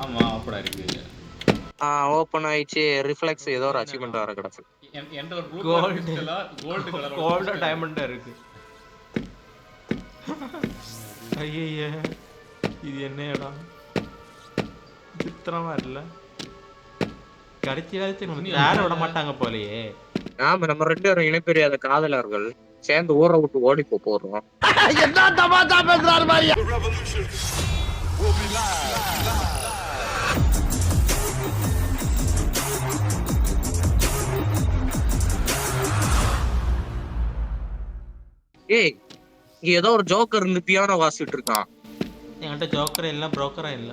ஆமா ஓப்பனா இருக்கு. ஓப்பன் ஆயிடுச்சு. ரிஃப்ளெக்ஸ் ஏதோ ஒரு அச்சீவ்மெண்ட் வர கிடக்கு. என்கிட்ட ஒரு ப்ளூ கலர் கோல்டு கிறிஸ்டலா கோல்டு கலர் கோல்டா டைமண்டா இருக்கு. ஐயய்ய இது என்ன இடம் சித்திரமா இல்ல. கடைசி நம்ம யார விட மாட்டாங்க போலயே. ஆமா நம்ம 2 பேரும் இணைப்பிரியாத காதலர்கள் சேர்ந்து ஊரை விட்டு ஓடி போறோம். என்ன தமாஷா பேசுறாரு மாதிரி. ஏய் இங்க ஏதோ ஒரு ஜோக்கர் இருந்து பியானோ வாசிட்டு இருக்கான். என்கிட்ட ஜோக்கர் இல்ல புரோக்கரா இல்ல.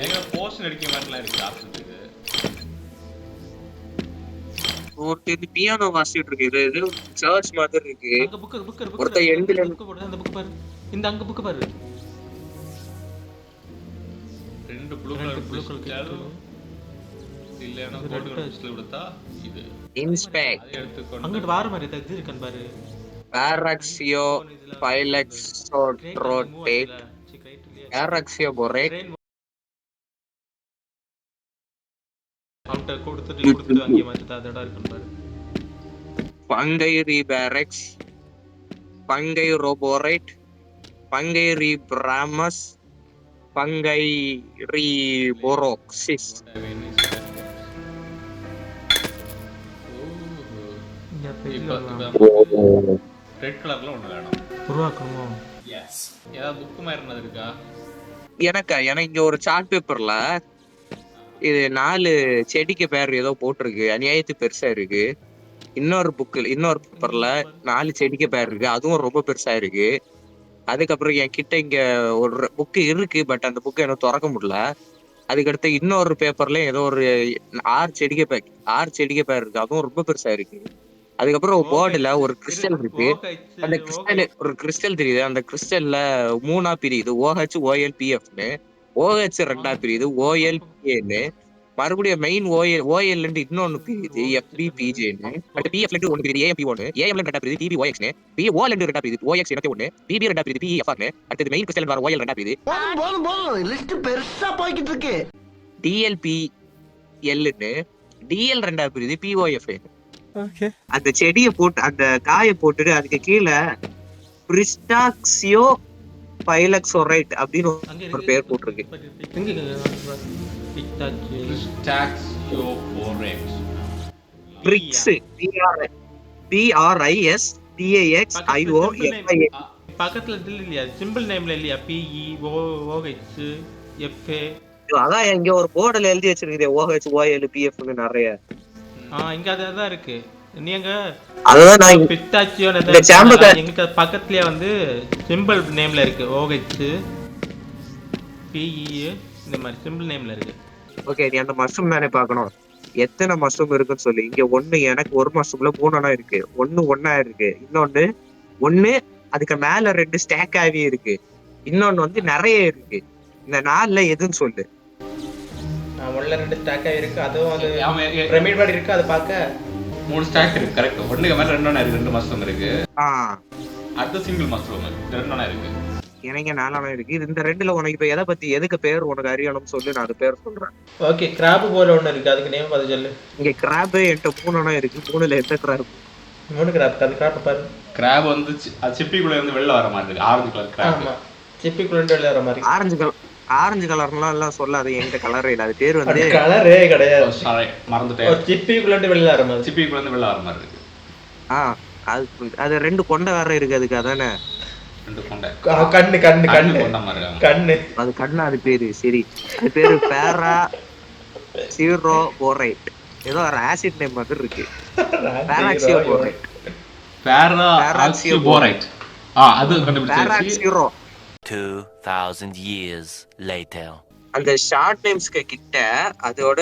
எங்க போஸ்ட் அடிக்க மாதிரிலாம் இருக்கு ஆப்ஷனுக்கு. ஒருத்தர் பியானோ வாசிட்டு இருக்கு. இது சர்ச் மாதிரி இருக்கு. அங்க புக் ஒருத்தர் எண்ட்ல போடு. அந்த புக் பாரு. இந்த அங்க புக் பாரு. 2 ப்ளூ கலர் கிறிஸ்டல் இல்லனா கோல்ட் கலர் கிறிஸ்டல் கொடுத்தா இது இன்ஸ்பெக்ட் அதை எடுத்துக்கொண்டு அங்க வார மாதிரி இது இருக்கன் பாரு. பாராக்சியோ பைலெக்ஸோட்ரோடேட் பாராக்சியோ போரேட் அவன்கிட்ட கொடுத்துட்டு அங்கே மாத்தி அதோட இருக்கன் பாரு. பங்கைரிபேரெக்ஸ் பங்கைரோபோரேட் பங்கைரிபிராமஸ் பங்கைரிபோரோக்சிஸ். ரெட் கலர்ல ஒண்ணு வேணும் உருவாக்கணுமோ? எஸ். ஏதாவது புக் மாதிரி என்னது இருக்கா? எனக்கு இங்க ஒரு சார்ட் பேப்பர்ல இது 4 செடிக்கு பேர் ஏதோ போட்டிருக்கு. அநியாயத்து பெருசா இருக்கு. இன்னொரு பேப்பர்ல 4 செடிக்கு பேர் இருக்கு. அதுவும் ரொம்ப பெருசா இருக்கு. அதுக்கப்புறம் என் கிட்ட இங்க ஒரு புக்கு இருக்கு. பட் அந்த புக்கை எனக்கு திறக்க முடியல. அதுக்கடுத்து இன்னொரு பேப்பர்ல ஏதோ ஒரு 6 செடிக்கு பேர் இருக்கு. அதுவும் ரொம்ப பெருசா இருக்கு. அதுக்கப்புறம் போர்டுல ஒரு கிறிஸ்டல் இருக்கு. அந்த கிறிஸ்டல் ஒரு கிறிஸ்டல் தெரியுது. அந்த கிறிஸ்டல்ல 3ஆ பிரியுது. OH OLPFன்னு. OH 2ஆ பிரியுது. OLPAன்னு. மறுபடியும் மெயின் OL இன்னொன்னு பிரியுது. FBPJன்னு. அடுத்து PF ஒன்னு பிரியுது. AMP1 AM 2ஆ பிரியுது. PBOXன்னு. PO 2ஆ பிரியுது. OX 1 PB 2ஆ பிரியுது. PEFRன்னு. அடுத்து மெயின் கிறிஸ்டல் வர OL 2ஆ பிரியுது. போதும் லிஸ்ட் பெருசா போய்கிட்டு இருக்கு. DLPLன்னு. DL 2ஆ பிரியுது. POFன்னு. அந்த செடியை போட்டு அந்த காயை போட்டுட்டு அதுக்கு கீழே பிரிஸ்டாக்சியோ பைலக்ஸோரைட் அப்படின்னு ஒரு பேர் போட்டிருக்கு. பிரிக்ஸ் PRISTAXIO பக்கத்துல இல்லையா சிம்பிள் நேம்ல இல்லையா PEOH FA. அதான் இங்க ஒரு போர்டுல எழுதி வச்சிருக்கீங்க OH OLPF நிறைய. இங்க அதான் இருக்கு. நீங்க அதுதான் நான் பிஸ்டாச்சியோ எங்க பக்கத்துலயே வந்து சிம்பிள் நேம்ல இருக்கு. OH PE இந்த மாதிரி சிம்பிள் நேம்ல இருக்கு. ஓகே நீ அந்த மஷ்ரூம் தானே பார்க்கணும். எத்தனை மஷ்ரூம் இருக்குன்னு சொல்லி. இங்க ஒண்ணு எனக்கு ஒரு மஷ்ரூம்ல 3 இருக்கு. ஒண்ணா இருக்கு. இன்னொன்னு 1 அதுக்கு மேல 2 ஸ்டாக் ஆகி இருக்கு. இன்னொன்னு வந்து நிறைய இருக்கு. இந்த 4ல எதுன்னு சொல்லு. உள்ள 2 ஸ்டாக் ஆகி இருக்கு. அதுவும் அது பிரமிட் மாதிரி இருக்கு. அது பார்க்க 3 ஸ்டாக் இருக்கு. கரெக்ட். ஒண்ணுக்கு மேல 2 இருக்கு. 2 மஷ்ரூம் இருக்கு. அது சிங்கிள் மஷ்ரூம் 2 இருக்கு. எனக்கு 4 இருக்கு. இந்த 2ல உனக்கு இப்ப எதை பத்தி எதுக்கு பேர் உனக்கு அறியணும்னு சொல்லி நான் அது பேர் சொல்றேன். ஓகே கிராப் போல ஒண்ணு இருக்கு. அதுக்கு நேம் பாத்து சொல்லு. இங்க கிராப் என்கிட்ட 3 இருக்கு. 3ல எந்த கிராப்? 3 கிராப். அது கிராப் பாரு. கிராப் வந்து சிப்பிக்குள்ள இருந்து வெளில வர மாதிரி இருக்கு. Orange colour crab. ஆமா சிப்பிக்குள்ள இருந்து வெளில வர மாதிரி. ஆரஞ்சு கலர்லாம் எல்லாம் சொல்லாது. என்கிட்ட கலரே இல்ல. அது பேர் வந்து கலரே கிடையாது. சாரி மறந்துட்டேன். ஒரு சிப்பிக்குள்ள இருந்து வெளில வர மாதிரி. சிப்பிக்குள்ள இருந்து வெளில வர மாதிரி இருக்கு. அது 2 கொண்டை வேற இருக்கு. அதுக்கு அதானே 2 கொண்டை. கண்ணு கொண்ட மாதிரி இருக்கு. கண்ணு அது கண்ணு. அது பேரு சரி. அது பேரு பேரா சீரோ போரைட். ஏதோ ஒரு ஆசிட் நேம் மாதிரி இருக்கு. பேராக்சியோ போரைட். பேராக்சியோ போரைட். அது கண்டுபிடிச்சாச்சு. 2000 years later. அந்த ஷார்ட் நேம்ஸ்க்கு கிட்ட அதோட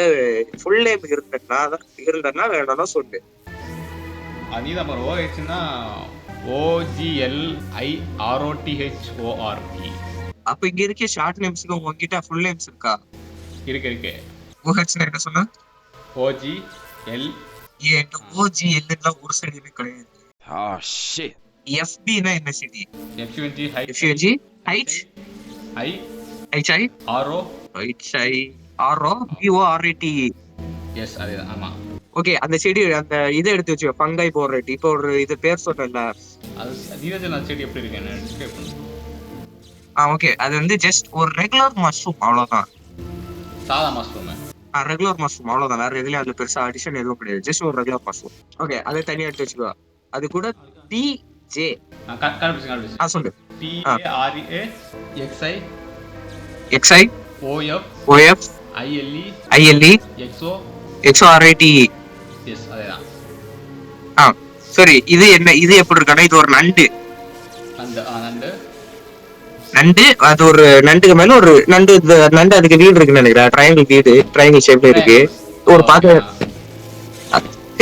ஃபுல் நேம் இருந்தனா வேணும்னா சொல்லு. அதே நம்பர் OHனா OGLIROTHORP. அப்ப இங்க இருக்க ஷார்ட் நேம்ஸ்க்கு உங்ககிட்ட ஃபுல் நேம்ஸ் இருக்கா? இருக்கு. OH என்ன சொன்னா? OGL OGL ல ஒரு சைடுமே கிடையாது. Oh shit. FB னா என்ன சிட்டி? FUNG ஹைட் ஐ HI ஆர்ஓ BORATE. எஸ் அதேதான். ஆமா ஓகே, அந்த செடி அந்த இதை எடுத்து வச்சுக்கோ, ஃபங்கை போர்ரேட். இப்போ ஒரு இது பேர் சொன்னல, அது நீரஜன் அந்த செடி எப்படி இருக்கு என்ன டிஸ்கிரைப் பண்ணு. ஓகே, அது வந்து ஜஸ்ட் ஒரு ரெகுலர் மஷ்ரூம், அவ்வளவுதான். சாதா மஷ்ரூம். ரெகுலர் மஷ்ரூம் அவ்வளவுதான், வேற எதுலயும் அதுல பெருசா அடிஷன் எதுவும் கிடையாது, ஜஸ்ட் ஒரு ரெகுலர் மஷ்ரூம். ஓகே, அதை தனியா எடுத்து வச்சுக்கோ. அது கூட PJ கண்டுபிடிச்சு சொல்லு. PARA XI OF ILE XORATE. Yes அதேதான். சரி, இது என்ன, இது எப்படி இருக்குன்னா, இது ஒரு நண்டு. நண்டு அது ஒரு நண்டுக்கு மேல ஒரு நண்டு. நண்டு அதுக்கு வீடு இருக்குன்னு நினைக்கிறேன், ட்ரையாங்கிள் வீடு, ட்ரையாங்கிள் ஷேப்ல இருக்கு ஒரு பாத்து.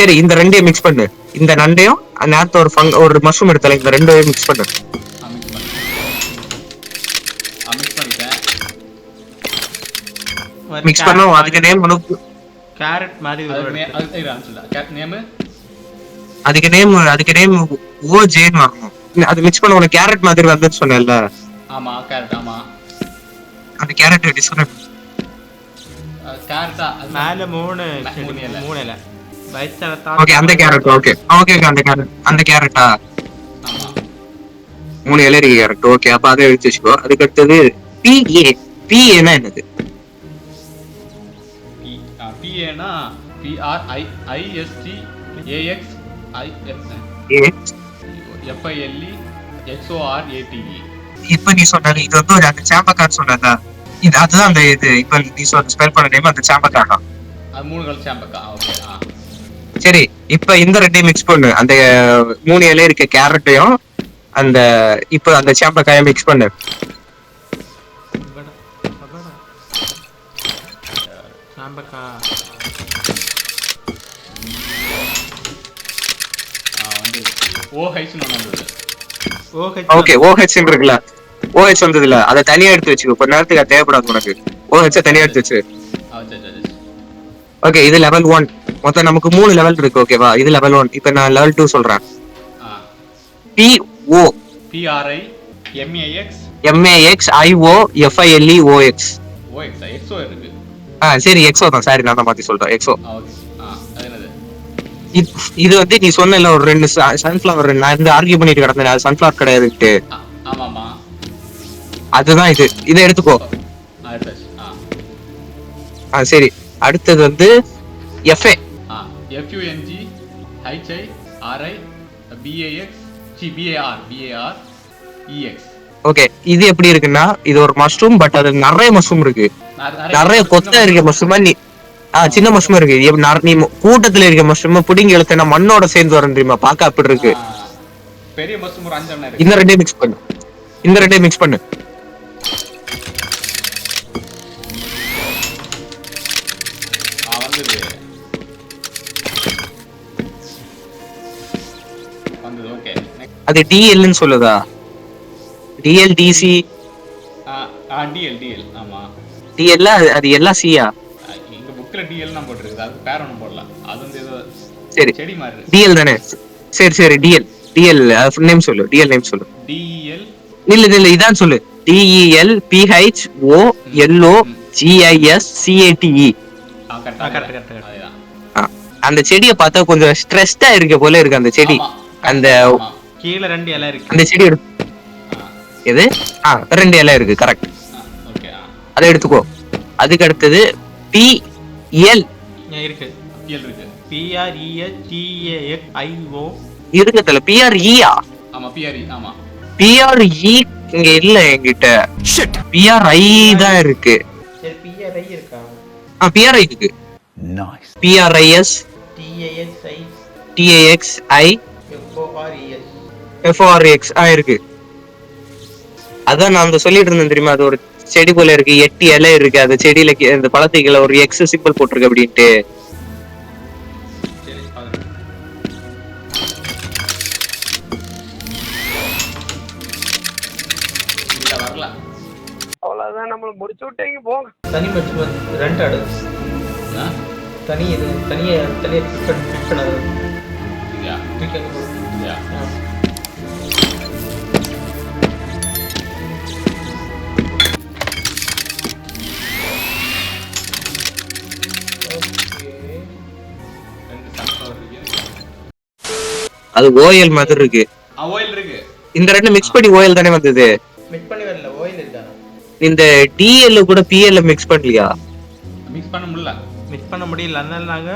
சரி, இந்த ரெண்டையும் மிக்ஸ் பண்ணு. இந்த நண்டையும் நேரத்தை ஒரு மஷ்ரூம் எடுத்தால இந்த ரெண்டையும் மிக்ஸ் பண்ணு. மிக்ஸ் பண்ணோம். அதுக்கு நேம் கேரட் மாதிரி அதுக்கு நேம் OJன்னு வரணும். அது மிக்ஸ் பண்ண உனக்கு கேரட் மாதிரி வந்துன்னு சொன்னேன்ல. ஆமா கேரட். ஆமா அந்த கேரட் டிஸ்கிரைப். கேரட்டா மேல மூணு இலை வைச்சா. ஓகே, அந்த கேரட். ஓகே அந்த கேரட்டா. ஆமா 3 இலை இருக்கு கேரட். ஓகே, அப்ப அதை எடுத்து வச்சுக்கோ. அதுக்கு அடுத்தது PA என்னது? PAனா PRISTAXFILE இப்ப நீ சொன்னது இது வந்து அந்த சாம்பக்கான்னு சொன்னதா? இது அதுதான் அந்த இது இப்ப நீ ஸ்பெல் பண்ண நேம் அந்த சாம்பக்கானா? அது 3 கல் சாம்பக்கா. ஓகே. சரி, இப்ப இந்த ரெண்டையும் மிக்ஸ் பண்ணு. அந்த 3 இலை இருக்க கேரட்டையும் அந்த இப்ப அந்த சாம்பக்காயை மிக்ஸ் பண்ணு. ஓகே, OH இருக்குல்ல, OH வந்ததுல அதை தனியா எடுத்து வச்சுக்கோ. கொஞ்ச நேரத்துக்கு அது தேவைப்படாது உனக்கு. OH தனியா எடுத்து வச்சு. ஓகே, இது லெவல் 1. மொத்தம் நமக்கு 3 லெவல் இருக்கு. ஓகேவா, இது லெவல் 1. இப்ப நான் லெவல் 2 சொல்றேன். PO MAXIOFILEOX. சரி, எக்ஸோ தான். சாரி, நான் தான் மாத்தி சொல்றேன். எக்ஸோ. இது வந்து நீ சொன்ன ஒரு 2 சன்ஃபிளவர். நான் இருந்து ஆர்கியூ பண்ணிட்டு கிடந்தேன், அது சன்ஃபிளவர் கிடையாதுட்டு. அதுதான் இது. இதை எடுத்துக்கோ. சரி, அடுத்தது வந்து FA FUNGHIRIBAREX. ஓகே, இது எப்படி இருக்குன்னா, இது ஒரு மஷ்ரூம், பட் அது நிறைய மஷ்ரூம் இருக்கு. நிறைய கொத்தா இருக்க மஷ்ரூமா நீ சின்ன மஷ்ரூம் இருக்கு. நீ கூட்டத்துல இருக்க மஷ்ரூம் புடிங்கி எழுத்தனா மண்ணோட சேர்ந்து வரும் தெரியுமா, பாக்க அப்படி இருக்கு. பெரிய மஷ்ரூம் ஒரு 5 இருக்கு. இந்த ரெண்டையும் மிக்ஸ் பண்ணு. ஓகே, அது DLன்னு சொல்லுதா? DL DC DL. ஆமா DL. அது எல்லாம் சியா? இந்த புக்ல DL னா போட்டுருக்கு, அது பேர் ஒண்ணும் போடல. அது வந்து ஏதோ சரி செடி மாதிரி DL தானே? சரி DL நேம் சொல்லு. DL நேம் சொல்லு. DEL இல்ல இதான் சொல்லு. DELPHOLOGISCATE. கரெக்ட். அந்த செடியை பார்த்தா கொஞ்சம் ஸ்ட்ரெஸ்டா இருக்க போல இருக்கு அந்த செடி. அந்த கீழ 2 இலை இருக்கு. அந்த செடி எது? 2 இலை இருக்கு. கரெக்ட். ஓகே, அதை எடுத்துக்கோ. அதுக்கு அடுத்தது PL இருக்கு. PRESTAXIO இருக்குதுல. PRE-ஆ? ஆமா PRE. ஆமா PRE இங்க இல்ல என்கிட்ட. PRI தான் இருக்கு. சரி, PRI இருக்கா? PRI இருக்கு. நைஸ். PRIS TAXI FOREX இருக்கு. அதான் நான் சொல்லிட்டு இருந்தேன் தெரியுமா, அது ஒரு செடி போல இருக்கு, 8 இலை இருக்கு. அந்த செடியில இந்த பழத்துக்குள்ள ஒரு X சிம்பிள் போட்டிருக்கு அப்படின்ட்டு. அவ்வளவுதான், நம்மள முடிச்சு விட்டீங்க போங்க. தனி மஷ்ரூம் 2 ஆடு. தனியா ஃபிட் பண்ணது. அது ஓஎல் மாதிரி இருக்கு. ஓயில் இருக்கு. இந்த ரெண்டு மிக்ஸ் பண்ணி ஓஎல் தானே வந்தது. மிக்ஸ் பண்ணி வரல, ஓயில் இருக்கா? இந்த டிஎல் கூட பிஎல் மிக்ஸ் பண்ணலையா? மிக்ஸ் பண்ண முடியல. மிக்ஸ் பண்ண முடியல, அதனால நாங்க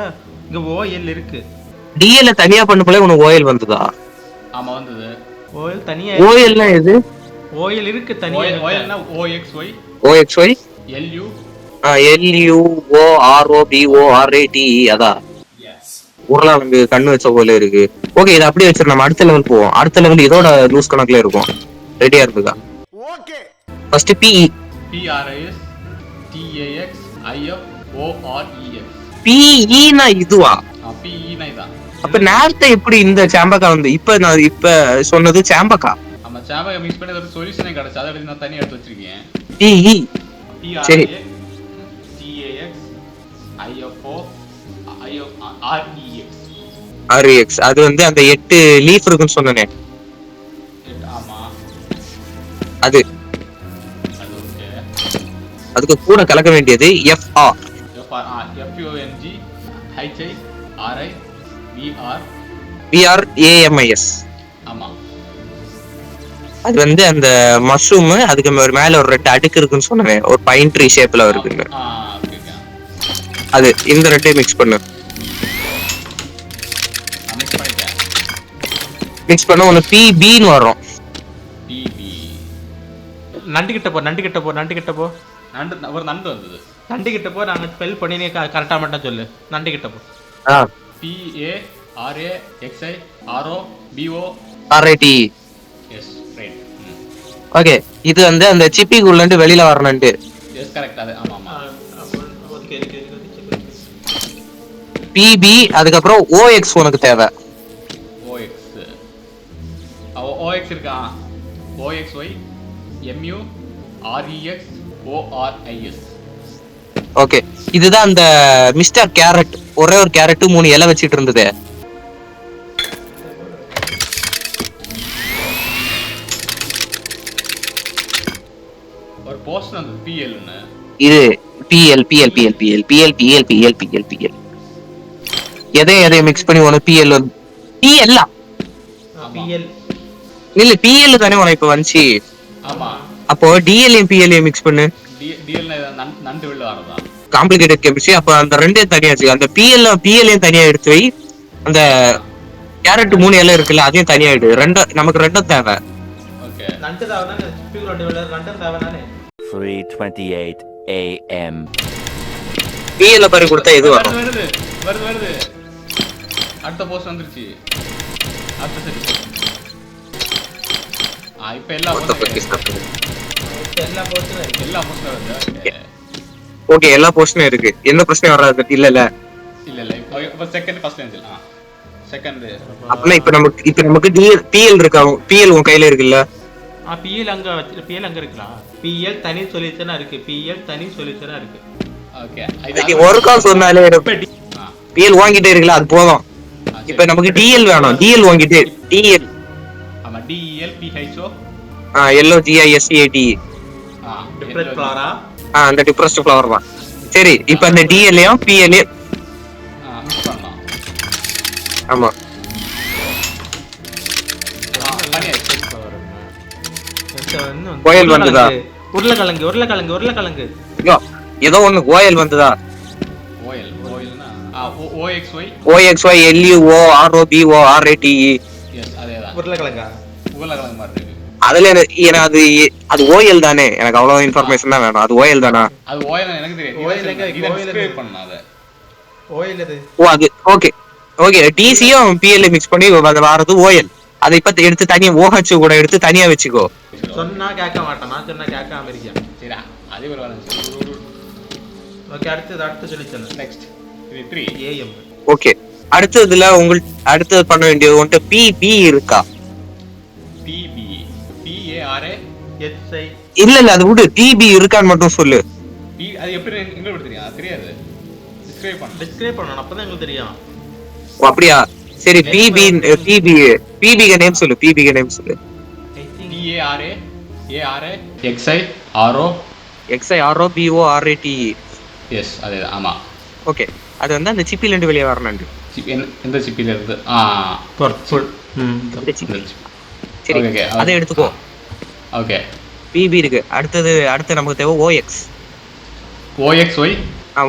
இங்க ஓஎல் இருக்கு. டிஎல் தனியா பண்ண போல உனக்கு ஓஎல் வந்ததா? ஆமா வந்தது. ஓஎல் தனியா. ஓஎல்னா எது? ஓஎல் இருக்கு தனியா. ஓஎல்னா OXY OXY LU LUOROBORATE அதா. உருளைக்கிழங்கு கண்ணு வச்ச போல இருக்கு. ஓகே, இதை அப்படியே வச்சிரு. நம்ம அடுத்த லெவல் போவோம். அடுத்த லெவல் இதோட லூஸ் கணக்குல இருக்கும். ரெடியா இருக்குதா? Okay. First PE PRIS TAX IFOREX. PE னா இதுவா? PE னா இதான். அப்ப நேரத்தை எப்படி இந்த சாம்பக்கா வந்து இப்ப சொன்னது சாம்பக்கா? ஆமா, சாம்பக்கா மிக்ஸ் பண்ணி ஒரு சொல்யூஷனே கிடைச்சு. அதை எடுத்து நான் தனியா எடுத்து வச்சிருக்கேன். PE சரி. TAX REX அது வந்து அந்த 8 லீஃப் இருக்குன்னு சொன்னனே. ஆமா, அது ஓகே. அதுக்கு கூட கலக்க வேண்டியது FR VRAMIS. ஆமா, அது வந்து அந்த மஷ்ரூம் அதுக்கு மேல ஒரு 2 அடுக்கு இருக்குன்னு சொன்னேன். ஒரு பைன் ட்ரீ ஷேப்ல இருக்குங்க. அது இந்த ரெண்டையும் மிக்ஸ் பண்ணு. மிக்ஸ் பண்ண உனக்கு PBன்னு வரும். நண்டு கிட்ட போ. நண்டு ஒரு நண்டு வந்தது. நண்டு கிட்ட போ. நாங்க ஸ்பெல் பண்ணி நீ கரெக்டா மட்டும் சொல்லு. நண்டு கிட்ட போ. PARAXIROBORATE. S, right. ஓகே, இது வந்து அந்த சிப்பிக்குள்ள இருந்து வெளியில வரணும்னு. Yes, correct. அது ஆமா ஆமா. PB அதுக்கப்புறம் OX உனக்கு தேவை. OX இருக்கா? OXY MUREXORIS. ஓகே, இதுதான் அந்த மிஸ்டர் கேரட். ஒரே ஒரு கேரட் 3 இலை வச்சிட்டு இருந்தது. ஒரு போஸ்ட் வந்து PL ன்னு. இது PL எதை மிக்ஸ் பண்ணி உனக்கு PL வந்து PL இல்ல PL தானே உனக்கு இப்ப வந்துச்சு. ஆமா, அப்போ DL PL மிக்ஸ் பண்ணு. DL நண்டு வெளில வரதா? Complicated chemistry. அப்ப அந்த ரெண்டையும் தனியா வச்சு அந்த PL தனியா எடுத்து வை. அந்த கேரட் 3 இலை இருக்குல்ல அதையும் தனியா எடு. நமக்கு ரெண்டும் தேவை. ஓகே, நண்டு தாவனா சிப்பிக்குள்ள நண்டு தாவனானே. 3:28 AM. PL பறி கொடுத்தா எது வரும்? வருது. அடுத்த போஸ்ட் வந்துருச்சு. அடுத்த சரி. இப்ப எல்லா போஸ்டும் வருது. ஓகே, எல்லா போஸ்டும் இருக்கு. எந்த பிரச்சனையும் வராது. இல்ல இப்ப செகண்ட் ஃபர்ஸ்ட் லைன் இல்ல. செகண்ட் அப்பனா இப்ப நமக்கு PL இருக்கா? PL உன் கையில இருக்குல்ல? PL அங்க இருக்கலாம். PL தனி சொல்யூஷனா இருக்கு. ஓகே, இது ஒரு கால் சொன்னாலே PL வாங்கிட்டே இருக்குல்ல, அது போதும். இப்ப நமக்கு DL வேணும். DL வாங்கிட்டே DL. ஆமா, DEL PHO LOGISTAT. டிஃபரண்ட் ஃப்ளவரா? அந்த டிப்ரெஸ்ட் ஃப்ளவர் தான். சரி, இப்ப அந்த DLயும் PLயும் மிக்ஸ் பண்ணலாம். ஆமா, கோயில் வந்ததா? உருளைக்கிழங்கு ஏதோ ஒண்ணு கோயில் வந்ததா? ஓயில்னா OXY LUOROBORATE. எஸ், அதேதான். உருளைக்கிழங்கு மாதிரி இருக்கு. அதுல அது ஓஎல் தானே? எனக்கு அவ்வளவு இன்ஃபர்மேஷன் தான் வேணும். அது ஓஎல் தானா? அது ஓஎல் எனக்கு தெரியும். இத டிஸ்கிரைப் பண்ணனும் அத. ஓஎல் இது. அது ஓகே டிசியும் PL மிக்ஸ் பண்ணி வரது ஓஎல். அதை இப்ப எடுத்து தனியா OH கூட எடுத்து தனியா வச்சுக்கோ. சொன்னா கேட்க மாட்டான். நான் சொன்னா கேட்காம இருக்கேன். சரி, அதே ஒரு வேலை. ஓகே, அடுத்து சொல்லிச்சேன். நெக்ஸ்ட் இது 3 AM. ஓகே, அடுத்ததுல அடுத்து பண்ண வேண்டியது உன்கிட்ட PB இருக்கா? PB PARASI. இல்ல அது விடு. PB இருக்கான்னு மட்டும் சொல்லு. அது எப்படி உங்களுக்கு தெரியும்? அது தெரியாது. டிஸ்கிரைப் பண்ணனும், அப்பதான் உங்களுக்கு தெரியும். ஓ அப்படியா? சரி, PB க்கு நேம் சொல்லு. PARASIROXIRO. எஸ், அதேதான். ஆமா, ஓகே. அது வந்து அந்த சிப்பில இருந்து வெளியே வரணும். எந்த சிப்பில இருந்து? சரி ஓகே அதை எடுத்துக்கோ. ஓகே பிபி இருக்கு. அடுத்து நமக்கு தேவை ஓஎக்ஸ். ஓஎக்ஸ்ஒய்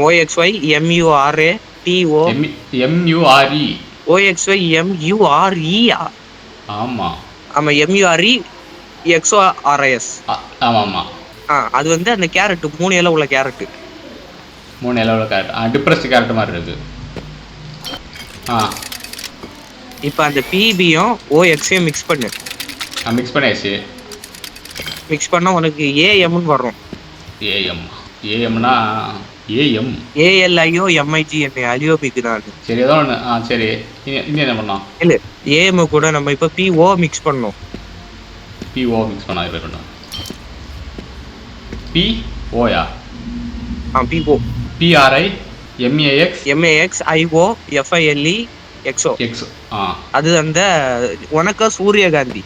ஓஎக்ஸ்ஒய் எம்யூஆர்ஏ டிஓ எம்யூஆர்இ ஓஎக்ஸ்ஒய் எம்யூஆர்இ. ஆமா ஆமா எம்யூஆர்இ எக்ஸ்ஓஆர்ஐஎஸ். ஆமா ஆமா அது வந்து அந்த கேரட் 3 இலை உள்ள கேரட். 3 இலை உள்ள கேரட் டிப்ரெஸ்ட் கேரட் மாதிரி இருக்கு. இப்போ அந்த பிபியும் ஓஎக்ஸையும் மிக்ஸ் பண்ணு. மிக்ஸ் பண்ணியாச்சு. மிக்ஸ் பண்ணா உனக்கு ஏஎம்னு வரும். ஏஎம்னா ஏஎம் ஏஎல்ஐஓ எம்ஐஜிஎன் அலியோபிக்கு தான். சரி ஏதோ ஒன்று. சரி இனி என்ன பண்ணோம்? இல்லை ஏஎம் கூட நம்ம இப்போ பிஓ மிக்ஸ் பண்ணோம். பிஓ மிக்ஸ் பண்ணா இருக்கட்டும். பிஓயா? PO PRI MAX IO FILE எக்ஸோ. அது அந்த உனக்கு சூரியகாந்தி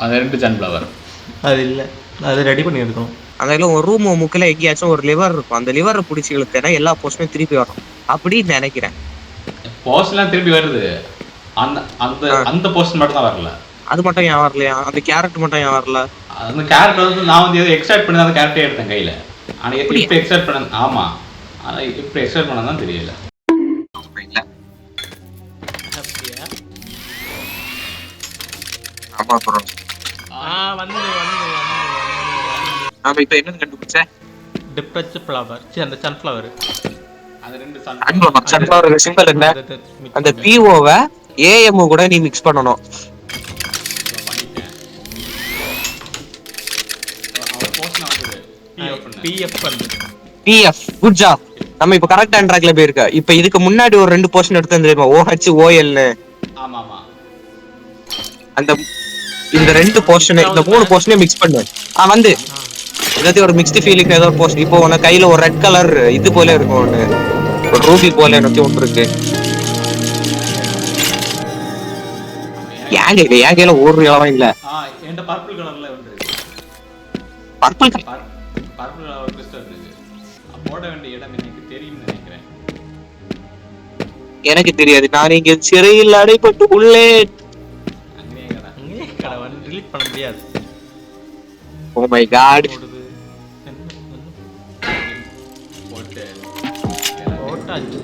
அது 2 சன்ஃப்ளவர். அது இல்லை, அது ரெடி பண்ணி எடுக்கணும். அதெல்லாம் ஒரு ரூம் முக்கில் எங்கேயாச்சும் ஒரு லிவர் இருக்கும். அந்த லிவரை பிடிச்சி இழுத்தேன்னா எல்லா போஸ்ட்டுமே திருப்பி வரும் அப்படின்னு நினைக்கிறேன். போஸ்ட்லாம் திருப்பி வருது. அந்த அந்த அந்த போஸ்ட் மட்டும் தான் வரல. அது மட்டும் ஏன் வரலையா? அந்த கேரட் மட்டும் ஏன் வரல? அந்த கேரட் வந்து நான் வந்து எக்ஸ்ட்ராக்ட் பண்ணி அந்த கேரட்டே எடுத்தேன் கையில். ஆனால் இப்போ எக்ஸ்ட்ராக்ட் பண்ண. ஆமாம் ஆனால் இப்போ எக்ஸ்ட்ராக்ட் பண்ண தான் தெரியல. ஆமா ப்ரோ. வந்து நாம இப்போ என்ன கண்டுபிடிச்ச? Depressed flower. அந்த சன்ஃப்ளவர். அது 2 சன்ஃப்ளவர் சிம்பிள் என்ன? அந்த பிஓவை ஏஎம் கூட நீ மிக்ஸ் பண்ணணும். PF good job. நம்ம இப்போ கரெக்ட் ட்ராக்ல போயிருக்க. இப்போ இதுக்கு முன்னாடி ஒரு 2 போர்ஷன் எடுத்து தெரியுமா? OH OL. ஆமா ஆமா அந்த இந்த 2 போர்ஷன் இந்த 3 போர்ஷனே மிக்ஸ் பண்ணு. வந்து ஏதாவது ஒரு மிக்ஸ்டு ஃபீலிங் ஏதோ ஒரு போர்ஷன். இப்போ உன கையில ஒரு ரெட் கலர் இது போல இருக்கும், ஒன்று ஒரு ரூபி போல எனக்கு ஒன்று இருக்கு. என் கையில ஒரு இளவம் இல்ல. என்கிட்ட பர்பிள் கலர்ல ஒன்று இருக்கு. பர்பிள் கலர் கிறிஸ்டல் இருக்கு. போட வேண்டிய இடம் எனக்கு தெரியும்னு நினைக்கிறேன். எனக்கு தெரியாது. நான் இங்க சிறையில் அடைப்பட்டு உள்ளே. அங்கேயே கடை வந்து delete பண்ண முடியாது. Oh my God. போட்டாச்சு.